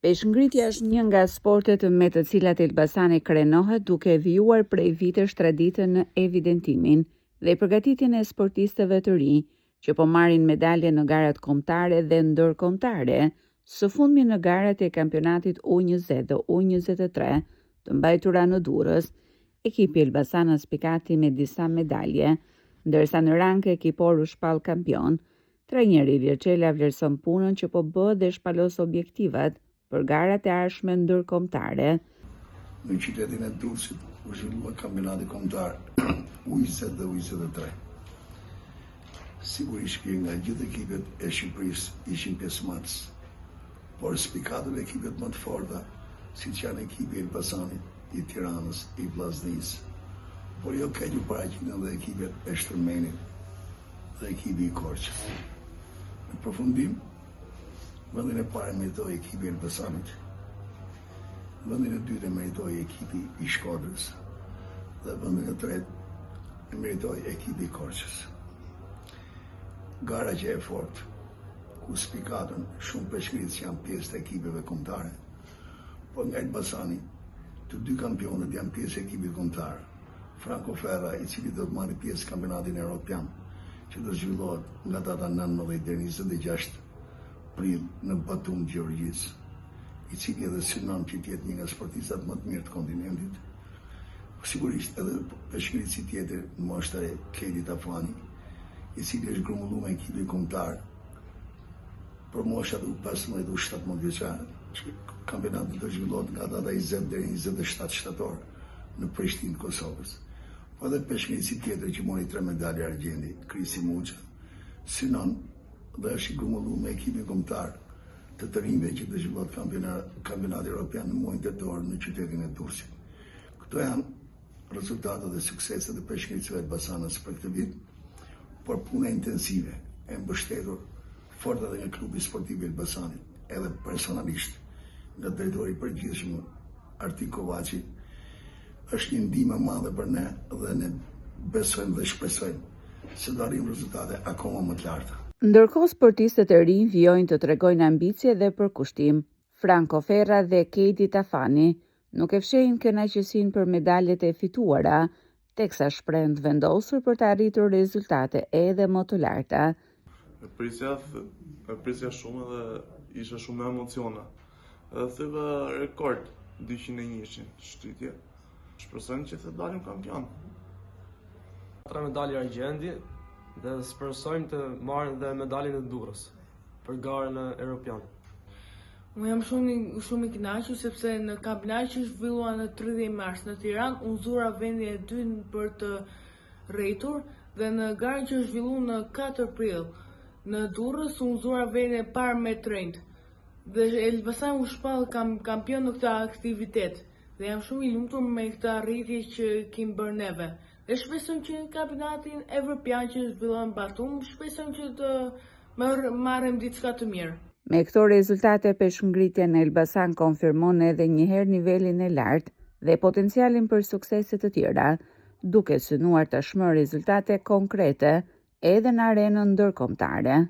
Peshngritja është një nga sportet me të cilat Elbasani krenohet duke vijuar prej vitesh traditën në evidentimin dhe përgatitjen e sportistëve të rinj që po marrin medalje në garat kombëtare dhe ndërkombëtare, së fundmi në garat e kampionatit U20 dhe U23 të mbajtura në Durrës. Ekipi Elbasanës pikati me disa medalje, ndërsa në rang ekipor u shpall kampion. Trajneri Virçela vlerëson punën që po bëhet dhe shpalos objektivat për garat e ardhshme ndërkombëtare. Në qytetin e Durrësit u zhvillua kampionati kombëtar U20 dhe U23. Sigurisht që nga gjithë ekipet e Shqipërisë ishin pjesëmarrës, por spikatën e ekipet më të forta, siç janë ekipi i Elbasanit, i Tiranës, i Vllaznisë, por jo ka një paraqitën dhe ekipet e Shtrëmenit dhe ekipi i Korçës. Në përfundim, vendin e parë meritoi ekipi i Elbasanit, vendin e dytë meritoi ekipi i Shkodrës dhe vendin e tretë meritoi ekipi i Korçës. Gara që e fortë, ku spikatën shumë peshqiritë që janë pjesë të ekipeve kombëtare, por nga Elbasani, të dy kampionët janë pjesë e ekipit kombëtar. Franco Ferra, i cili do të marrë pjesë kampionatin evropian, që do zhvillohet nga data 19 deri 26 prill në Batum, Gjeorgjisë, i cili edhe synon që të jetë një nga sportistat më të mirë të kontinentit. Sigurisht edhe peshqirici tjetër në moshën e Kedi Tafani, i cili është grumbulluar me ekipin kombëtar për moshat U15 dhe U17 vjeçare. Kampionati do zhvillohet nga data 20 deri 27 shtator në Prishtinë të Kosovës. Po edhe peshqirici tjetër që mori 3 medalje argjendi, Krisi Muça, synon dhe është i grumbulluar me ekipin kombëtar të rinjve që do zhvillohet kampionati evropian në muajin tetor në qytetin e Durrësit. Këto janë rezultatet dhe sukseset e peshqiricëve të Elbasanës për këtë vit, por puna intensive e mbështetur fort edhe nga klubi sportiv i Elbasanit, edhe personalisht nga drejtori i përgjithshëm Arti Kovaçi, është një ndihmë e madhe për ne dhe ne besojmë dhe shpresojmë se do arrijmë rezultate akoma më të larta. Ndërkohë sportistët e rinj vijojnë të tregojnë ambicie dhe përkushtim. Franco Ferra dhe Kedi Tafani nuk e fshehin kënaqësinë për medaljet e fituara, teksa shprehen të vendosur për të arritur rezultate edhe më të larta. E prisja shumë dhe isha shumë emocione. Edhe thyve rekord 201 shtytje. Shpresojmë që të dalim kampion. 3 medalje argjendi dhe shpresojmë të marrim dhe medaljen e Durrës për garën evropiane. Unë jam shumë i kënaqur sepse në kampionatin që zhvillua në 30 mars në Tiranë, unë zura vendin e dytë për të rritur dhe në garën që zhvillua në 4 prill në Durrës, unë zura vendin e parë me 30. Dhe Elbasani u shpall kampion në këtë aktivitet. Dhe jam shumë i lumtur me këtë arritje që kemi bërë neve. Dhe shpresojmë që në kampionatin evropian që zhvillohet në Batum, shpresojmë që të marrim diçka të mirë. Me këto rezultate, peshngritja në Elbasan konfirmon edhe një herë nivelin e lartë dhe potencialin për suksese të tjera, duke synuar tashmë rezultate konkrete edhe në arenën ndërkombëtare.